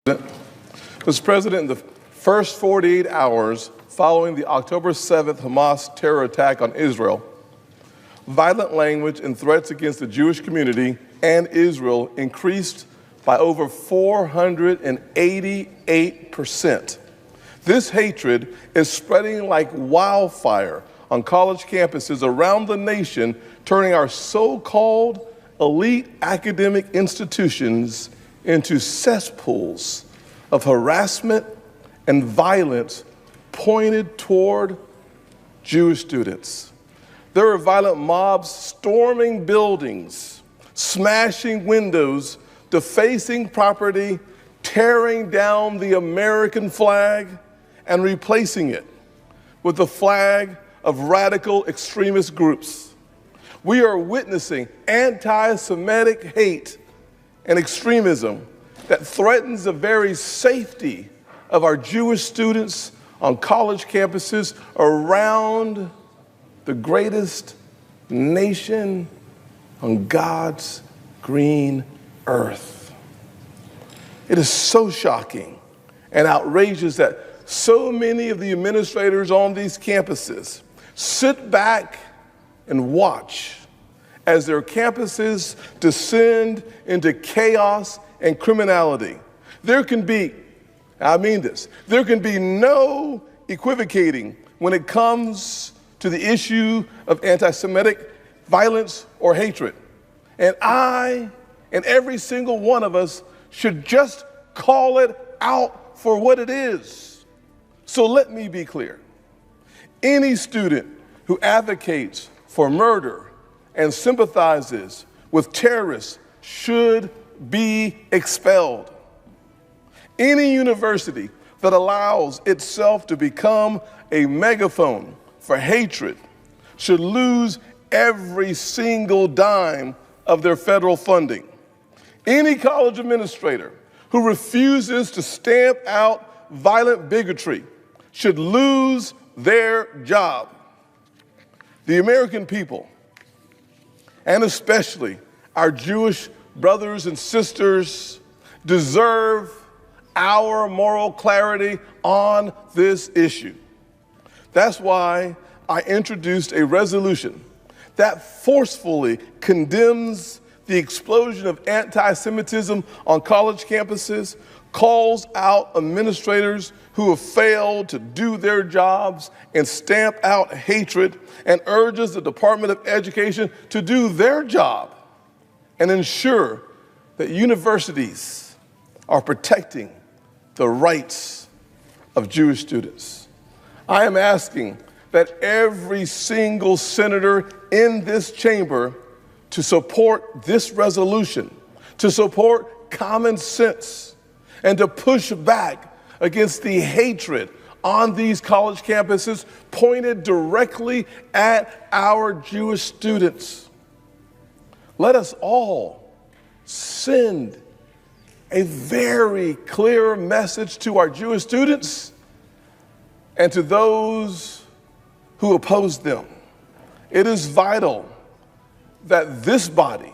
Mr. President, in the first 48 hours following the October 7th Hamas terror attack on Israel, violent language and threats against the Jewish community and Israel increased by over 488%. This hatred is spreading like wildfire on college campuses around the nation, turning our so-called elite academic institutions into cesspools of harassment and violence pointed toward Jewish students. There are violent mobs storming buildings, smashing windows, defacing property, tearing down the American flag, and replacing it with the flag of radical extremist groups. We are witnessing anti-Semitic hate and extremism that threatens the very safety of our Jewish students on college campuses around the greatest nation on God's green earth. It is so shocking and outrageous that so many of the administrators on these campuses sit back and watch as their campuses descend into chaos and criminality. There can be no equivocating when it comes to the issue of anti-Semitic violence or hatred. And I and every single one of us should just call it out for what it is. So let me be clear. Any student who advocates for murder and sympathizes with terrorists should be expelled. Any university that allows itself to become a megaphone for hatred should lose every single dime of their federal funding. Any college administrator who refuses to stamp out violent bigotry should lose their job. The American people, and especially our Jewish brothers and sisters, deserve our moral clarity on this issue. That's why I introduced a resolution that forcefully condemns the explosion of anti-Semitism on college campuses, calls out administrators who have failed to do their jobs and stamp out hatred, and urges the Department of Education to do their job and ensure that universities are protecting the rights of Jewish students. I am asking that every single senator in this chamber to support this resolution, to support common sense, and to push back against the hatred on these college campuses pointed directly at our Jewish students. Let us all send a very clear message to our Jewish students and to those who oppose them. It is vital that this body,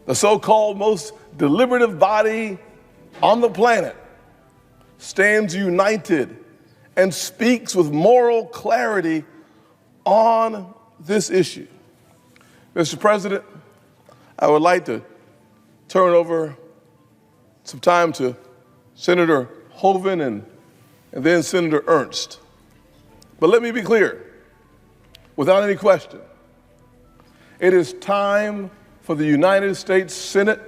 the so-called most deliberative body on the planet, stands united and speaks with moral clarity on this issue. Mr. President, I would like to turn over some time to Senator Hoeven and then Senator Ernst. But let me be clear, without any question, it is time for the United States Senate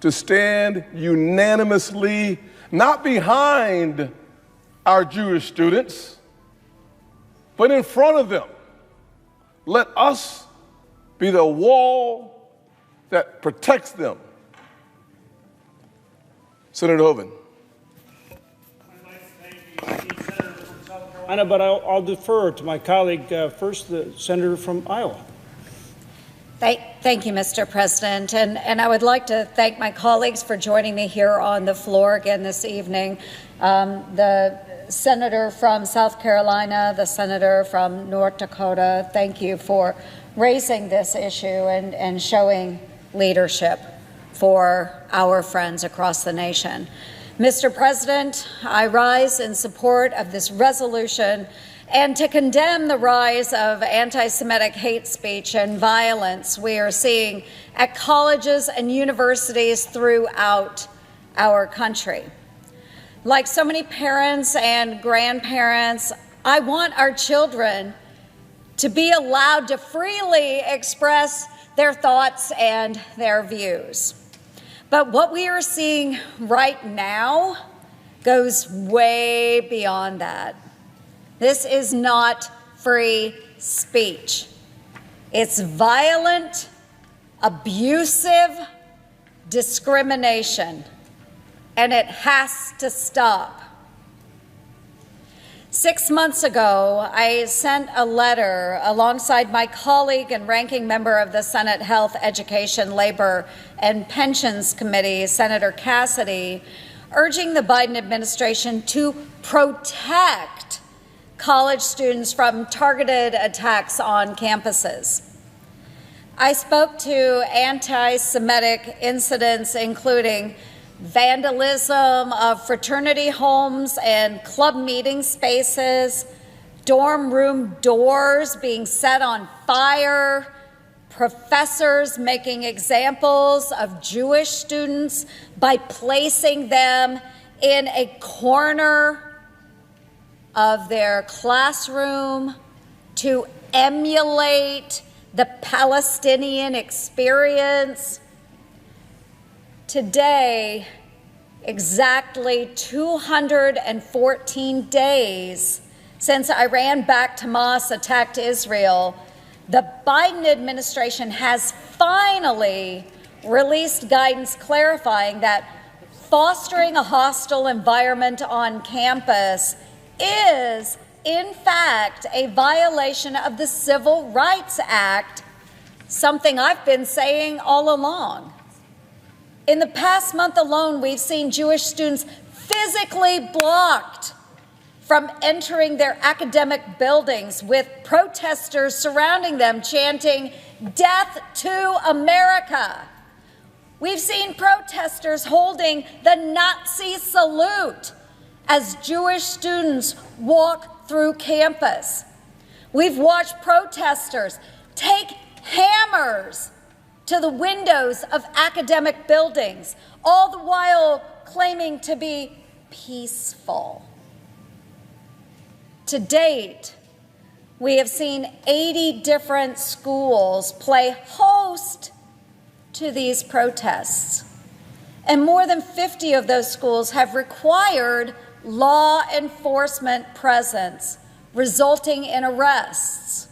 to stand unanimously, not behind our Jewish students, but in front of them. Let us be the wall that protects them. Senator Hoeven. I'd like to thank the Senator from South Carolina, but I'll defer to my colleague first, the Senator from Iowa. Thank you, Mr. President. And I would like to thank my colleagues for joining me here on the floor again this evening. The Senator from South Carolina, the Senator from North Dakota, thank you for raising this issue and showing leadership. for our friends across the nation. Mr. President, I rise in support of this resolution and to condemn the rise of anti-Semitic hate speech and violence we are seeing at colleges and universities throughout our country. Like so many parents and grandparents, I want our children to be allowed to freely express their thoughts and their views. But what we are seeing right now goes way beyond that. This is not free speech. It's violent, abusive discrimination, and it has to stop. 6 months ago, I sent a letter alongside my colleague and ranking member of the Senate Health, Education, Labor, and Pensions Committee, Senator Cassidy, urging the Biden administration to protect college students from targeted attacks on campuses. I spoke to anti-Semitic incidents, including vandalism of fraternity homes and club meeting spaces, dorm room doors being set on fire, professors making examples of Jewish students by placing them in a corner of their classroom to emulate the Palestinian experience. Today, exactly 214 days since Iran-backed Hamas attacked Israel, the Biden administration has finally released guidance clarifying that fostering a hostile environment on campus is, in fact, a violation of the Civil Rights Act, something I've been saying all along. In the past month alone, we've seen Jewish students physically blocked from entering their academic buildings, with protesters surrounding them chanting, "Death to America." We've seen protesters holding the Nazi salute as Jewish students walk through campus. We've watched protesters take hammers to the windows of academic buildings, all the while claiming to be peaceful. To date, we have seen 80 different schools play host to these protests, and more than 50 of those schools have required law enforcement presence, resulting in arrests.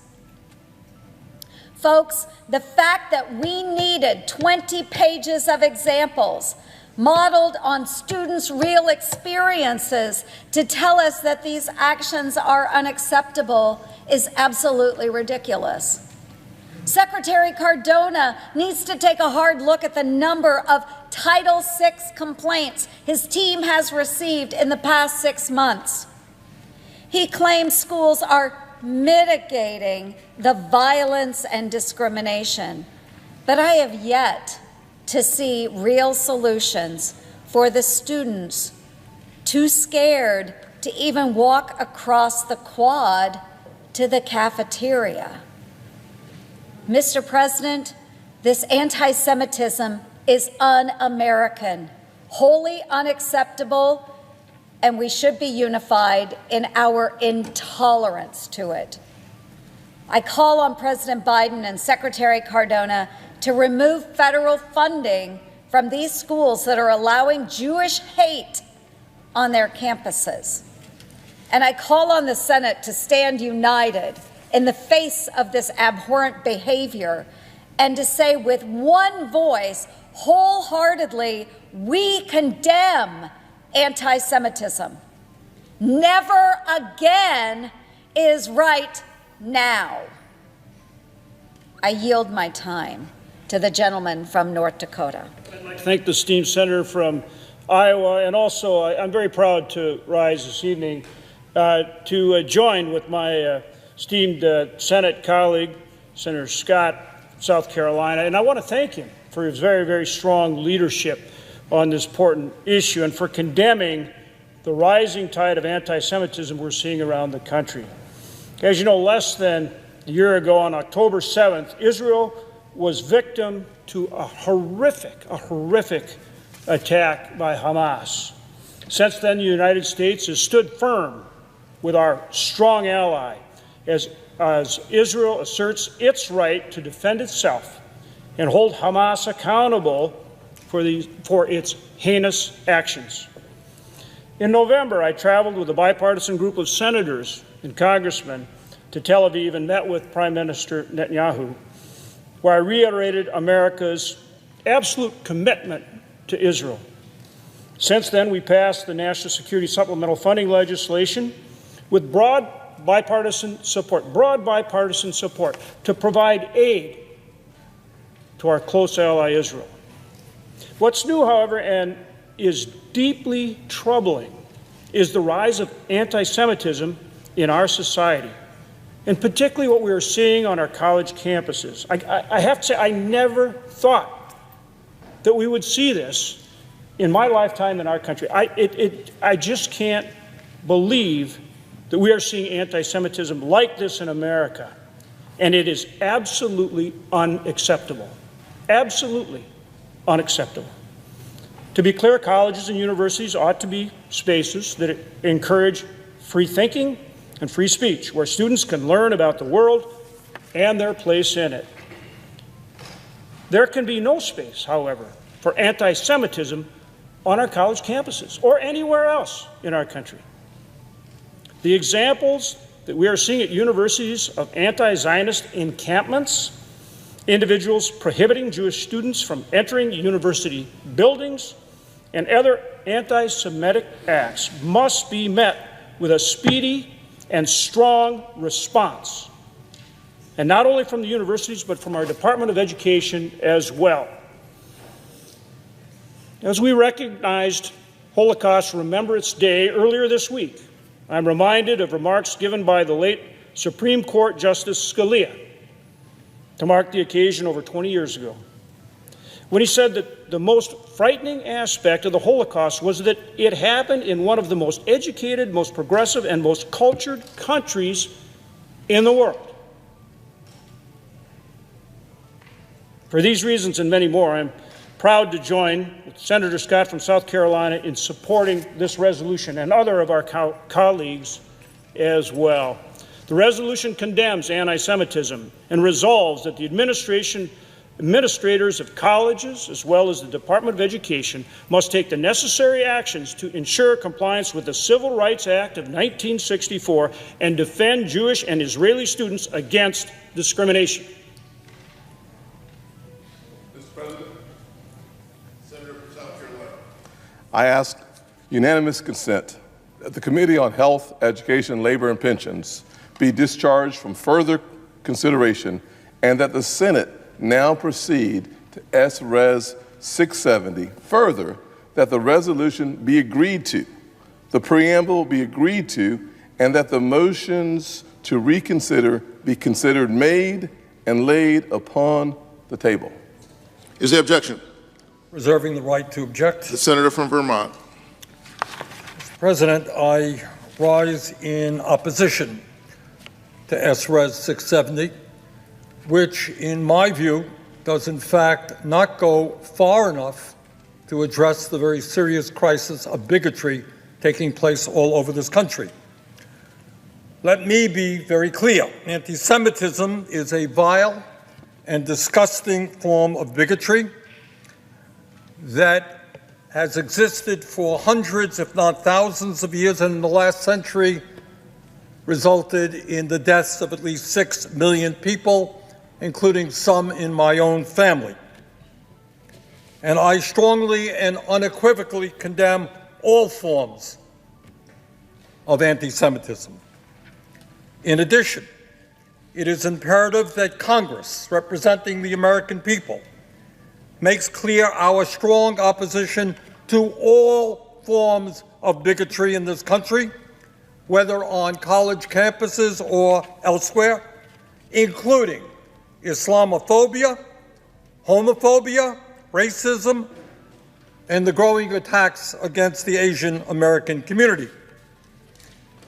Folks, the fact that we needed 20 pages of examples modeled on students' real experiences to tell us that these actions are unacceptable is absolutely ridiculous. Secretary Cardona needs to take a hard look at the number of Title VI complaints his team has received in the past 6 months. He claims schools are mitigating the violence and discrimination, but I have yet to see real solutions for the students too scared to even walk across the quad to the cafeteria. Mr. President, this anti-Semitism is un-American, wholly unacceptable, and we should be unified in our intolerance to it. I call on President Biden and Secretary Cardona to remove federal funding from these schools that are allowing Jewish hate on their campuses. And I call on the Senate to stand united in the face of this abhorrent behavior and to say with one voice, wholeheartedly, we condemn anti-Semitism. Never again is right now. I yield my time to the gentleman from North Dakota. I'd like to thank the esteemed senator from Iowa, and also I'm very proud to rise this evening to join with my esteemed Senate colleague, Senator Scott, South Carolina, and I want to thank him for his very, very strong leadership on this important issue and for condemning the rising tide of anti-Semitism we're seeing around the country. As you know, less than a year ago, on October 7th, Israel was victim to a horrific attack by Hamas. Since then, the United States has stood firm with our strong ally as Israel asserts its right to defend itself and hold Hamas accountable for its heinous actions. In November, I traveled with a bipartisan group of senators and congressmen to Tel Aviv and met with Prime Minister Netanyahu, where I reiterated America's absolute commitment to Israel. Since then, we passed the National Security Supplemental Funding legislation with broad bipartisan support to provide aid to our close ally Israel. What's new, however, and is deeply troubling is the rise of anti-Semitism in our society, and particularly what we are seeing on our college campuses. I have to say, I never thought that we would see this in my lifetime in our country. I just can't believe that we are seeing anti-Semitism like this in America, and it is absolutely unacceptable. Absolutely unacceptable. To be clear, colleges and universities ought to be spaces that encourage free thinking and free speech, where students can learn about the world and their place in it. There can be no space, however, for anti-Semitism on our college campuses or anywhere else in our country. The examples that we are seeing at universities of anti-Zionist encampments, individuals prohibiting Jewish students from entering university buildings, and other anti-Semitic acts must be met with a speedy and strong response, and not only from the universities, but from our Department of Education as well. As we recognized Holocaust Remembrance Day earlier this week, I'm reminded of remarks given by the late Supreme Court Justice Scalia to mark the occasion over 20 years ago, when he said that the most frightening aspect of the Holocaust was that it happened in one of the most educated, most progressive, and most cultured countries in the world. For these reasons and many more, I'm proud to join with Senator Scott from South Carolina in supporting this resolution and other of our colleagues as well. The resolution condemns anti-Semitism and resolves that the administrators of colleges, as well as the Department of Education, must take the necessary actions to ensure compliance with the Civil Rights Act of 1964 and defend Jewish and Israeli students against discrimination. Mr. President, Senator from South Carolina, I ask unanimous consent that the Committee on Health, Education, Labor, and Pensions be discharged from further consideration, and that the Senate now proceed to S-Res 670. Further, that the resolution be agreed to, the preamble be agreed to, and that the motions to reconsider be considered made and laid upon the table. Is there objection? Reserving the right to object. The senator from Vermont. Mr. President, I rise in opposition to S-Res 670, which, in my view, does in fact not go far enough to address the very serious crisis of bigotry taking place all over this country. Let me be very clear. Anti-Semitism is a vile and disgusting form of bigotry that has existed for hundreds, if not thousands of years, and in the last century resulted in the deaths of at least 6 million people, including some in my own family. And I strongly and unequivocally condemn all forms of anti-Semitism. In addition, it is imperative that Congress, representing the American people, makes clear our strong opposition to all forms of bigotry in this country, whether on college campuses or elsewhere, including Islamophobia, homophobia, racism, and the growing attacks against the Asian American community.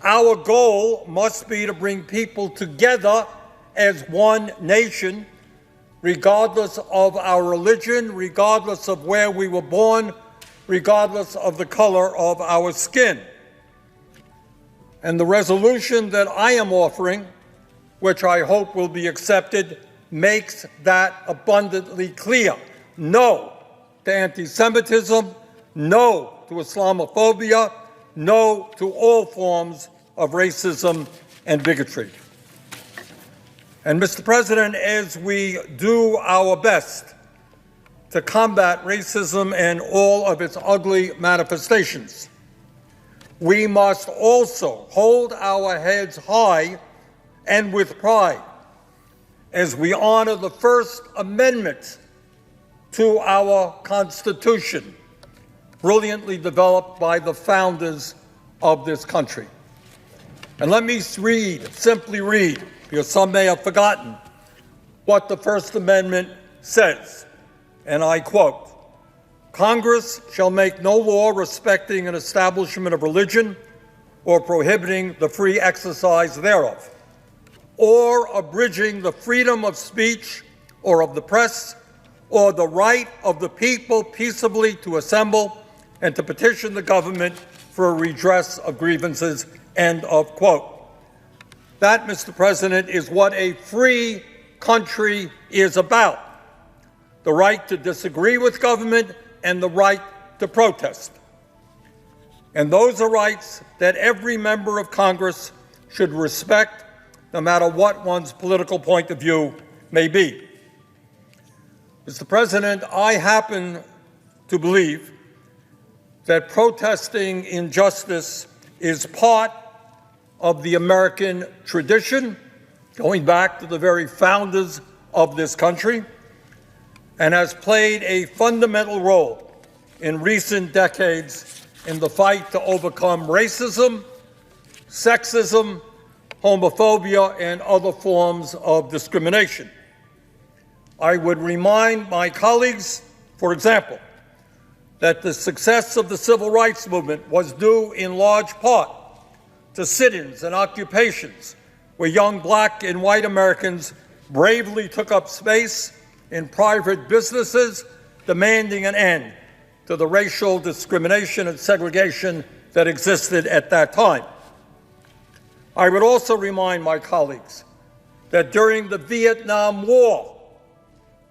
Our goal must be to bring people together as one nation, regardless of our religion, regardless of where we were born, regardless of the color of our skin. And the resolution that I am offering, which I hope will be accepted, makes that abundantly clear. No to anti-Semitism, no to Islamophobia, no to all forms of racism and bigotry. And Mr. President, as we do our best to combat racism and all of its ugly manifestations, we must also hold our heads high and with pride as we honor the First Amendment to our Constitution, brilliantly developed by the founders of this country. And let me simply read, because some may have forgotten, what the First Amendment says. And I quote, "Congress shall make no law respecting an establishment of religion or prohibiting the free exercise thereof, or abridging the freedom of speech or of the press, or the right of the people peaceably to assemble and to petition the government for a redress of grievances," end of quote. That, Mr. President, is what a free country is about: the right to disagree with government and the right to protest. And those are rights that every member of Congress should respect, no matter what one's political point of view may be. Mr. President, I happen to believe that protesting injustice is part of the American tradition, going back to the very founders of this country, and has played a fundamental role in recent decades in the fight to overcome racism, sexism, homophobia, and other forms of discrimination. I would remind my colleagues, for example, that the success of the civil rights movement was due in large part to sit-ins and occupations where young black and white Americans bravely took up space in private businesses, demanding an end to the racial discrimination and segregation that existed at that time. I would also remind my colleagues that during the Vietnam War,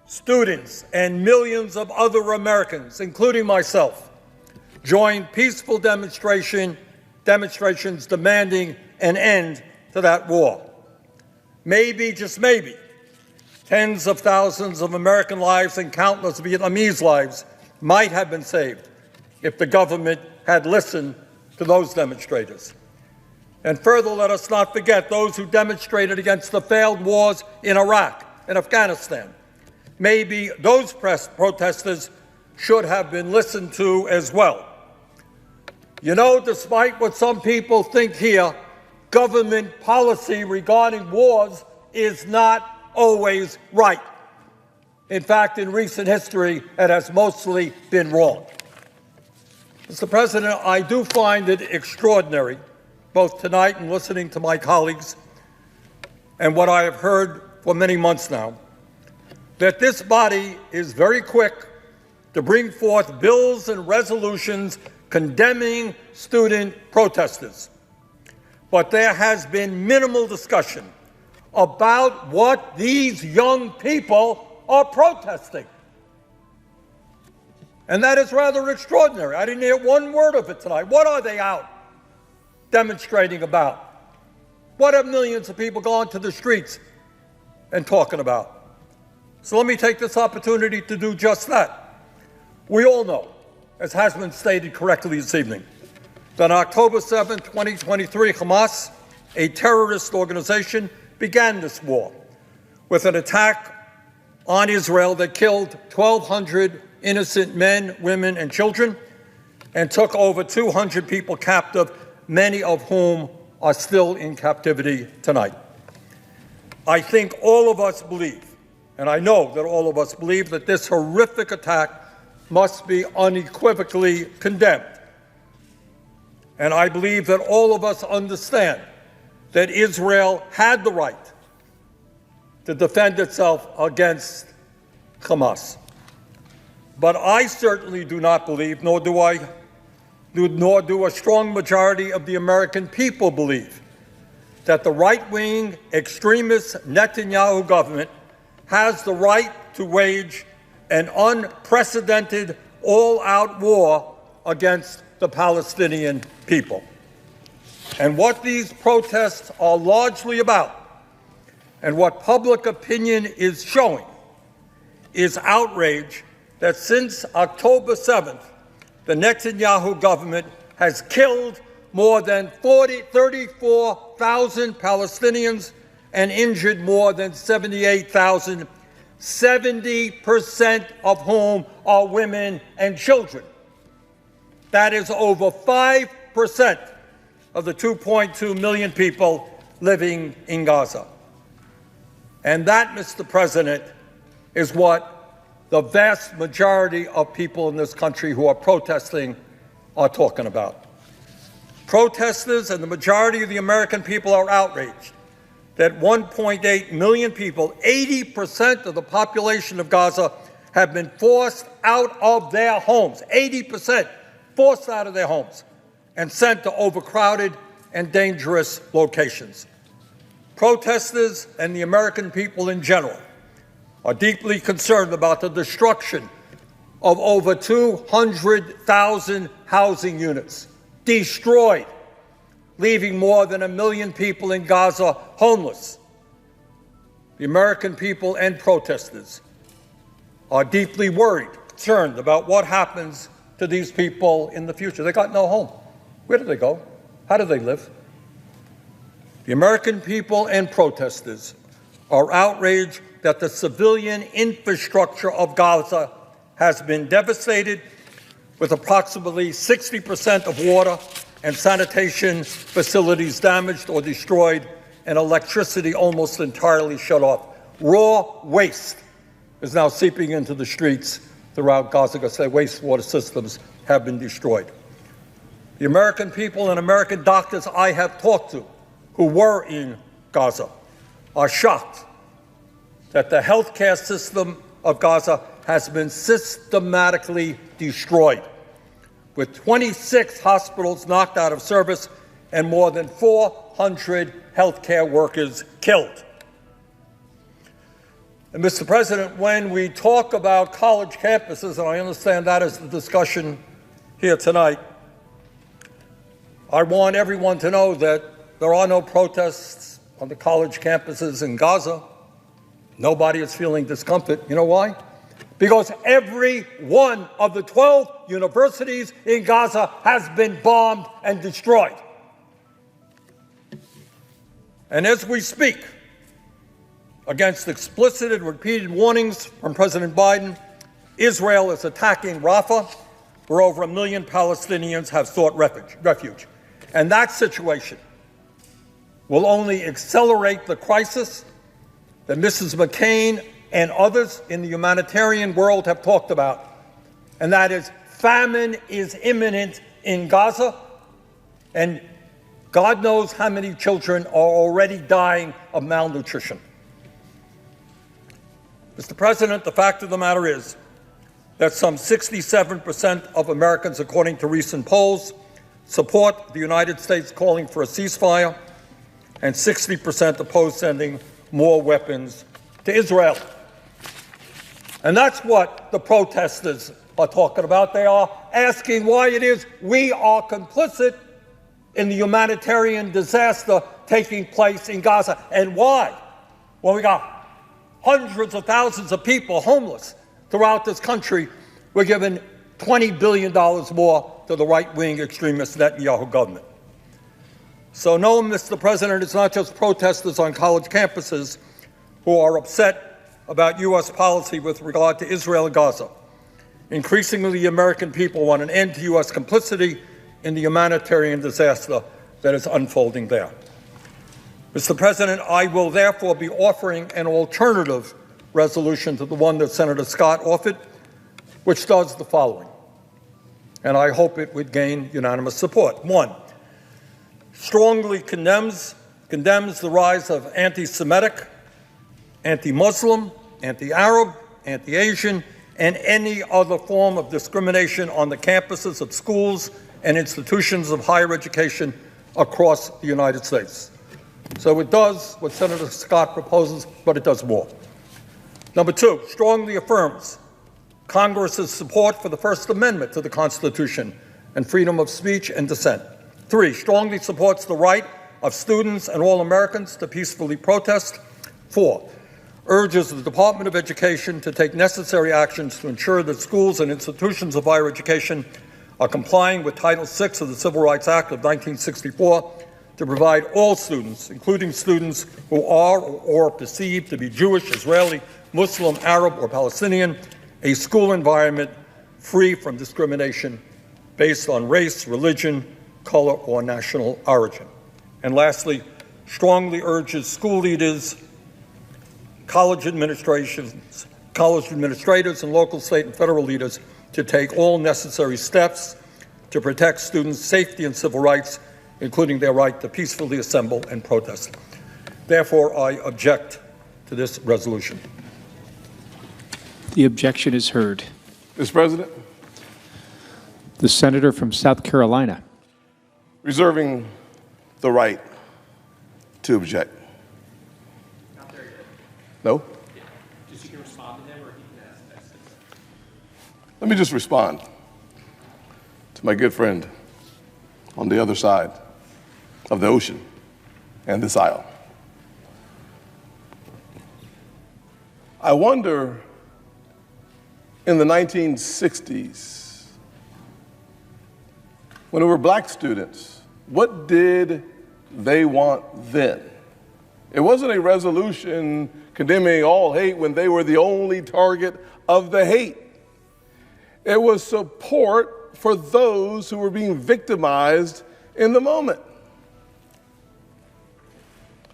students and millions of other Americans, including myself, joined peaceful demonstrations demanding an end to that war. Maybe, just maybe, tens of thousands of American lives and countless Vietnamese lives might have been saved if the government had listened to those demonstrators. And further, let us not forget those who demonstrated against the failed wars in Iraq and Afghanistan. Maybe those protesters should have been listened to as well. You know, despite what some people think here, government policy regarding wars is not always right. In fact, in recent history, it has mostly been wrong. Mr. President, I do find it extraordinary, both tonight and listening to my colleagues, and what I have heard for many months now, that this body is very quick to bring forth bills and resolutions condemning student protesters. But there has been minimal discussion about what these young people are protesting. And that is rather extraordinary. I didn't hear one word of it tonight. What are they out demonstrating about? What have millions of people gone to the streets and talking about? So let me take this opportunity to do just that. We all know, as has been stated correctly this evening, that on October 7, 2023, Hamas, a terrorist organization, began this war with an attack on Israel that killed 1,200 innocent men, women, and children, and took over 200 people captive, many of whom are still in captivity tonight. I think all of us believe, and I know that all of us believe that this horrific attack must be unequivocally condemned. And I believe that all of us understand that Israel had the right to defend itself against Hamas. But I certainly do not believe, nor do a strong majority of the American people believe, that the right-wing extremist Netanyahu government has the right to wage an unprecedented all-out war against the Palestinian people. And what these protests are largely about, and what public opinion is showing, is outrage that since October 7th, the Netanyahu government has killed more than 34,000 Palestinians and injured more than 78,000, 70% of whom are women and children. That is over 5% of the 2.2 million people living in Gaza. And that, Mr. President, is what the vast majority of people in this country who are protesting are talking about. Protesters and the majority of the American people are outraged that 1.8 million people, 80% of the population of Gaza, have been forced out of their homes, 80% forced out of their homes and sent to overcrowded and dangerous locations. Protesters and the American people in general are deeply concerned about the destruction of over 200,000 housing units destroyed, leaving more than 1 million people in Gaza homeless. The American people and protesters are deeply worried, concerned about what happens to these people in the future. They got no home. Where do they go? How do they live? The American people and protesters are outraged that the civilian infrastructure of Gaza has been devastated, with approximately 60% of water and sanitation facilities damaged or destroyed, and electricity almost entirely shut off. Raw waste is now seeping into the streets throughout Gaza because their wastewater systems have been destroyed. The American people and American doctors I have talked to who were in Gaza are shocked that the healthcare system of Gaza has been systematically destroyed, with 26 hospitals knocked out of service and more than 400 healthcare workers killed. And Mr. President, when we talk about college campuses, and I understand that is the discussion here tonight, I want everyone to know that there are no protests on the college campuses in Gaza. Nobody is feeling discomfort. You know why? Because every one of the 12 universities in Gaza has been bombed and destroyed. And as we speak, against explicit and repeated warnings from President Biden, Israel is attacking Rafah, where over 1 million Palestinians have sought refuge. And that situation will only accelerate the crisis that Mrs. McCain and others in the humanitarian world have talked about, and that is famine is imminent in Gaza, and God knows how many children are already dying of malnutrition. Mr. President, the fact of the matter is that some 67% of Americans, according to recent polls, support the United States calling for a ceasefire, and 60% oppose sending more weapons to Israel. And that's what the protesters are talking about. They are asking why it is we are complicit in the humanitarian disaster taking place in Gaza. And why? Well, we got hundreds of thousands of people homeless throughout this country. We're giving $20 billion more to the right-wing extremist Netanyahu government. So no, Mr. President, it's not just protesters on college campuses who are upset about U.S. policy with regard to Israel and Gaza. Increasingly, American people want an end to U.S. complicity in the humanitarian disaster that is unfolding there. Mr. President, I will therefore be offering an alternative resolution to the one that Senator Scott offered, which does the following, and I hope it would gain unanimous support. One, strongly condemns the rise of anti-Semitic, anti-Muslim, anti-Arab, anti-Asian, and any other form of discrimination on the campuses of schools and institutions of higher education across the United States. So it does what Senator Scott proposes, but it does more. Number two, strongly affirms Congress's support for the First Amendment to the Constitution and freedom of speech and dissent. Three, strongly supports the right of students and all Americans to peacefully protest. Four, urges the Department of Education to take necessary actions to ensure that schools and institutions of higher education are complying with Title VI of the Civil Rights Act of 1964 to provide all students, including students who are or perceived to be Jewish, Israeli, Muslim, Arab, or Palestinian, a school environment free from discrimination based on race, religion, color, or national origin. And lastly, strongly urges school leaders, college administrators, and local, state, and federal leaders to take all necessary steps to protect students' safety and civil rights, including their right to peacefully assemble and protest. Therefore, I object to this resolution. The objection is heard. Mr. President, The senator from South Carolina. reserving the right to object. No? Just you can respond to him, or he can ask next. Let me just respond to my good friend on the other side of the ocean and this aisle. I wonder, in the 1960s, when we were black students, what did they want then? It wasn't a resolution condemning all hate when they were the only target of the hate. It was support for those who were being victimized in the moment.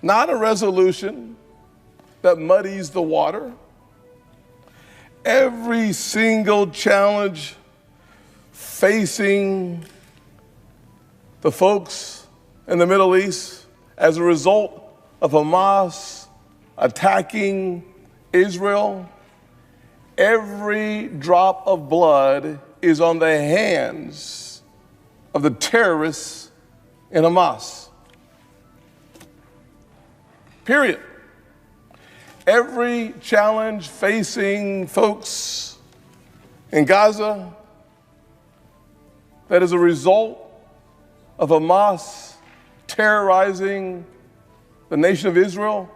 Not a resolution that muddies the water. Every single challenge facing the folks in the Middle East as a result of Hamas attacking Israel, every drop of blood is on the hands of the terrorists in Hamas. Period. Every challenge facing folks in Gaza that is a result of Hamas terrorizing the nation of Israel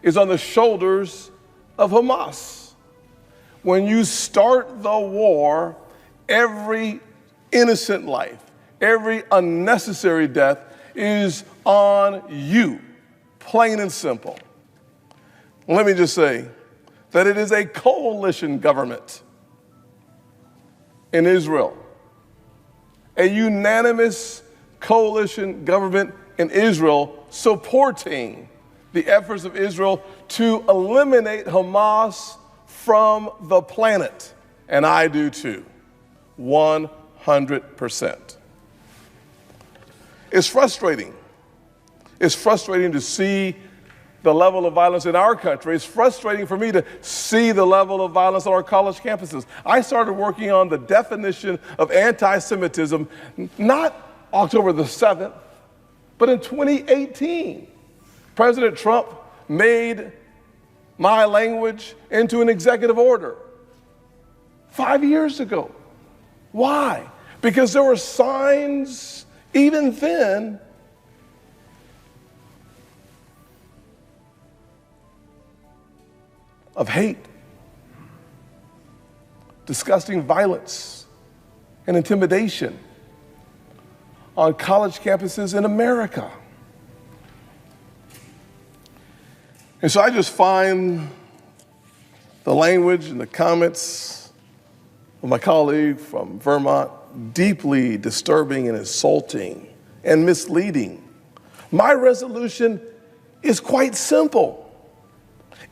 is on the shoulders of Hamas. When you start the war, every innocent life, every unnecessary death is on you, plain and simple. Let me just say that it is a coalition government in Israel, a unanimous coalition government in Israel supporting the efforts of Israel to eliminate Hamas from the planet. And I do too, 100%. It's frustrating. It's frustrating to see the level of violence in our country. It's frustrating for me to see the level of violence on our college campuses. I started working on the definition of anti-Semitism not October the 7th, but in 2018. President Trump made my language into an executive order 5 years ago. Why? Because there were signs even then of hate, disgusting violence, and intimidation on college campuses in America. And so I just find the language and the comments of my colleague from Vermont deeply disturbing and insulting and misleading. My resolution is quite simple.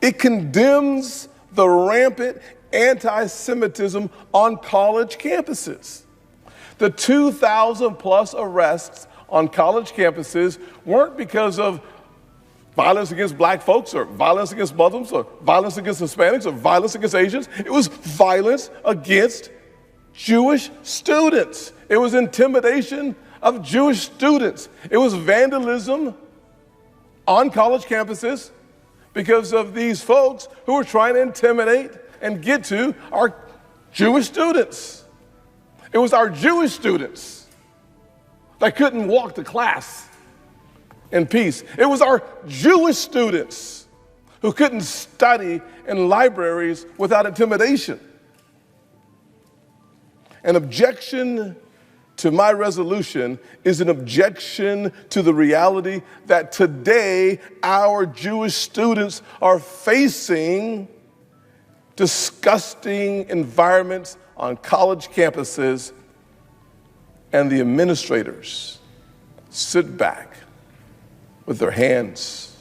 It condemns the rampant anti-Semitism on college campuses. The 2,000 plus arrests on college campuses weren't because of violence against black folks or violence against Muslims or violence against Hispanics or violence against Asians. It was violence against Jewish students. It was intimidation of Jewish students. It was vandalism on college campuses because of these folks who were trying to intimidate and get to our Jewish students. It was our Jewish students that couldn't walk to class in peace. It was our Jewish students who couldn't study in libraries without intimidation. An objection to my resolution is an objection to the reality that today our Jewish students are facing disgusting environments on college campuses, and the administrators sit back with their hands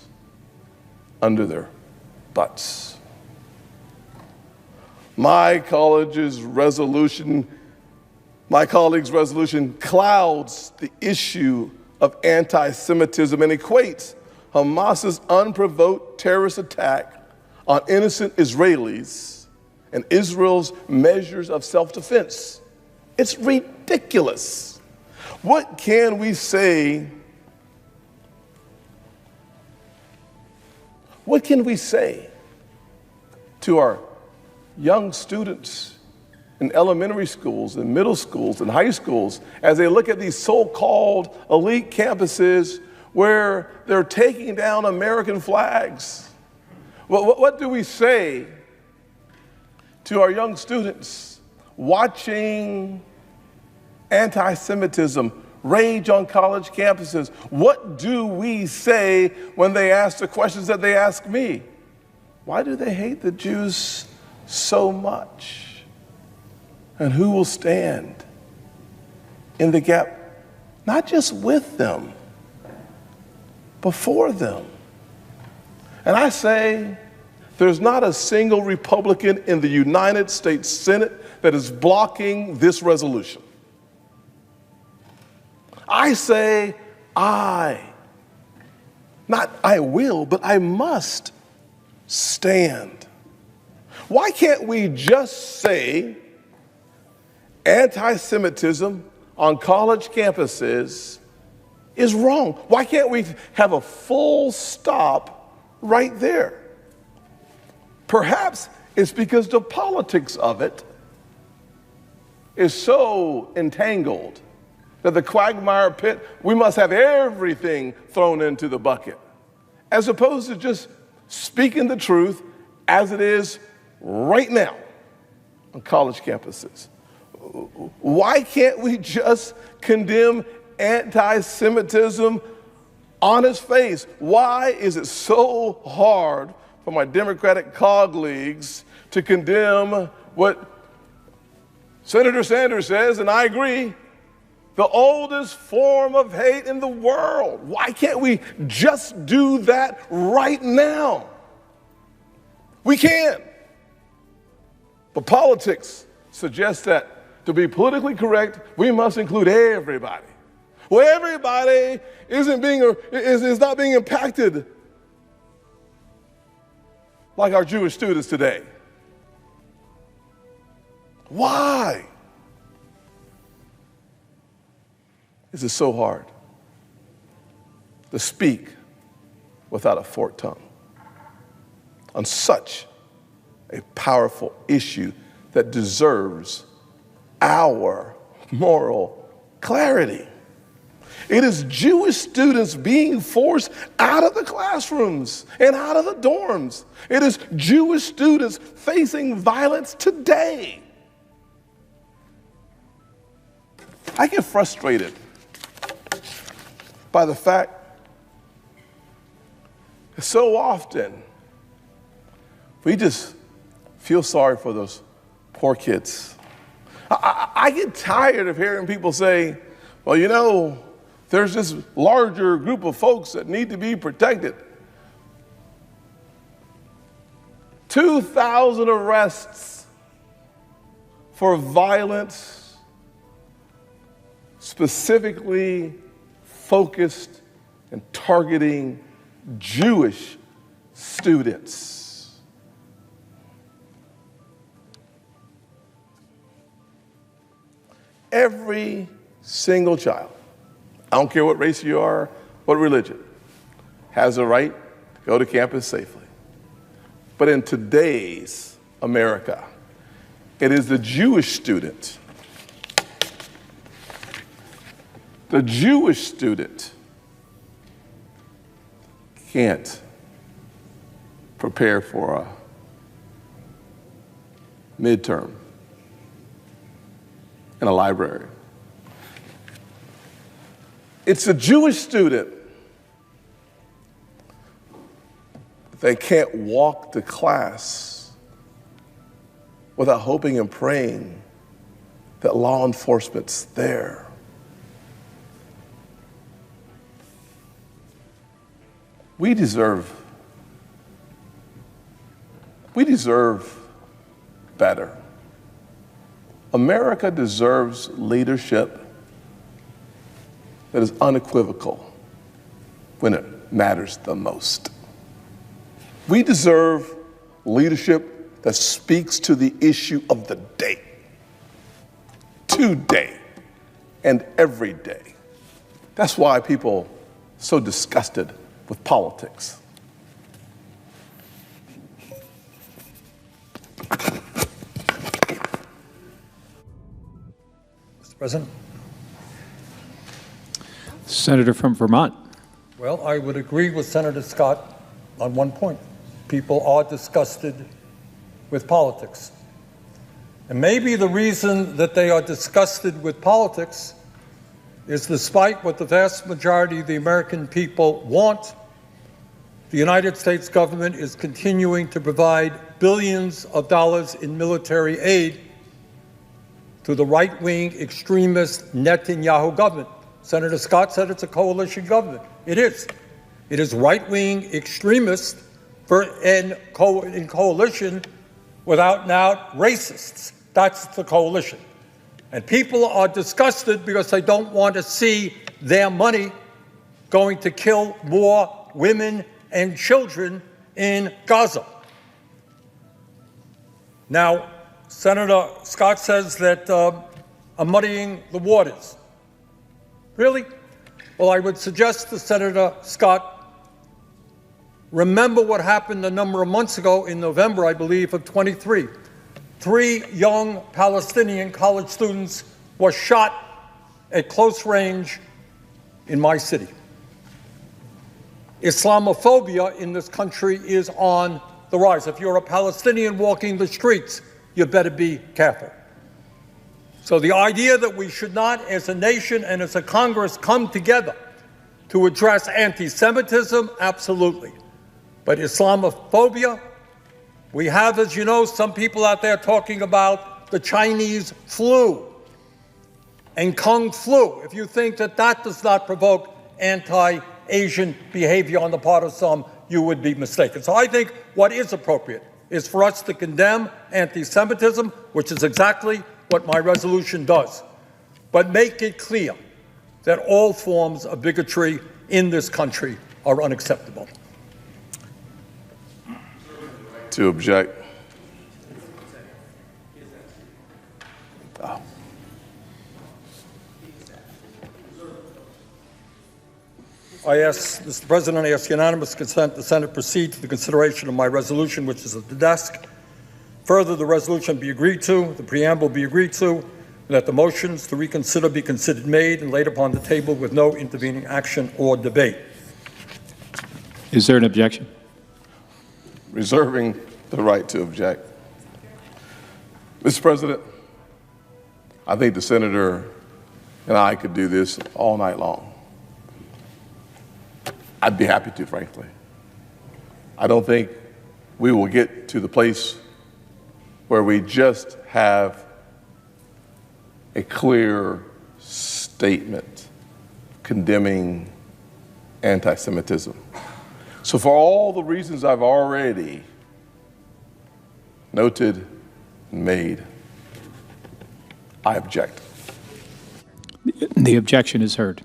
under their butts. My colleague's resolution clouds the issue of anti-Semitism and equates Hamas's unprovoked terrorist attack on innocent Israelis and Israel's measures of self-defense. It's ridiculous. What can we say? What can we say to our young students in elementary schools and middle schools and high schools as they look at these so-called elite campuses where they're taking down American flags? What do we say to our young students watching anti-Semitism rage on college campuses? What do we say when they ask the questions that they ask me? Why do they hate the Jews so much? And who will stand in the gap, not just with them, but for them? And I say, there's not a single Republican in the United States Senate that is blocking this resolution. I say, not I will, but I must stand. Why can't we just say anti-Semitism on college campuses is wrong? Why can't we have a full stop right there? Perhaps it's because the politics of it is so entangled that the quagmire pit, we must have everything thrown into the bucket, as opposed to just speaking the truth as it is right now on college campuses. Why can't we just condemn anti-Semitism on its face? Why is it so hard for my Democratic colleagues to condemn what Senator Sanders says, and I agree, the oldest form of hate in the world? Why can't we just do that right now? We can. But politics suggests that to be politically correct, we must include everybody. Well, everybody is not being impacted like our Jewish students today. Why is it so hard to speak without a forked tongue on such a powerful issue that deserves our moral clarity? It is Jewish students being forced out of the classrooms and out of the dorms. It is Jewish students facing violence today. I get frustrated by the fact that so often we just feel sorry for those poor kids. I get tired of hearing people say, well, you know, there's this larger group of folks that need to be protected. 2,000 arrests for violence specifically focused and targeting Jewish students. Every single child, I don't care what race you are, what religion, has a right to go to campus safely. But in today's America, it is the Jewish student, can't prepare for a midterm in a library. It's a Jewish student that can't walk to class without hoping and praying that law enforcement's there. We deserve better. America deserves leadership that is unequivocal when it matters the most. We deserve leadership that speaks to the issue of the day, today, and every day. That's why people are so disgusted with politics. Mr. President. Senator from Vermont. Well, I would agree with Senator Scott on one point. People are disgusted with politics. And maybe the reason that they are disgusted with politics is, despite what the vast majority of the American people want, the United States government is continuing to provide billions of dollars in military aid to the right-wing extremist Netanyahu government. Senator Scott said it's a coalition government. It is. It is right-wing extremists in coalition with out-and-out racists. That's the coalition. And people are disgusted because they don't want to see their money going to kill more women and children in Gaza. Now, Senator Scott says that I'm muddying the waters. Really? Well, I would suggest to Senator Scott, remember what happened a number of months ago in November, I believe, of 23. 3 young Palestinian college students were shot at close range in my city. Islamophobia in this country is on the rise. If you're a Palestinian walking the streets, you better be careful. So the idea that we should not, as a nation and as a Congress, come together to address anti-Semitism, absolutely. But Islamophobia, we have, as you know, some people out there talking about the Chinese flu and Kung flu. If you think that that does not provoke anti-Asian behavior on the part of some, you would be mistaken. So I think what is appropriate is for us to condemn anti-Semitism, which is exactly what my resolution does, but make it clear that all forms of bigotry in this country are unacceptable. To object. Oh. Mr. President, I ask unanimous consent the Senate proceed to the consideration of my resolution, which is at the desk. Further, the resolution be agreed to, the preamble be agreed to, and that the motions to reconsider be considered made and laid upon the table with no intervening action or debate. Is there an objection? Reserving the right to object. Mr. President, I think the senator and I could do this all night long. I'd be happy to, frankly. I don't think we will get to the place where we just have a clear statement condemning anti-Semitism. So for all the reasons I've already Noted and made. I object. The objection is heard.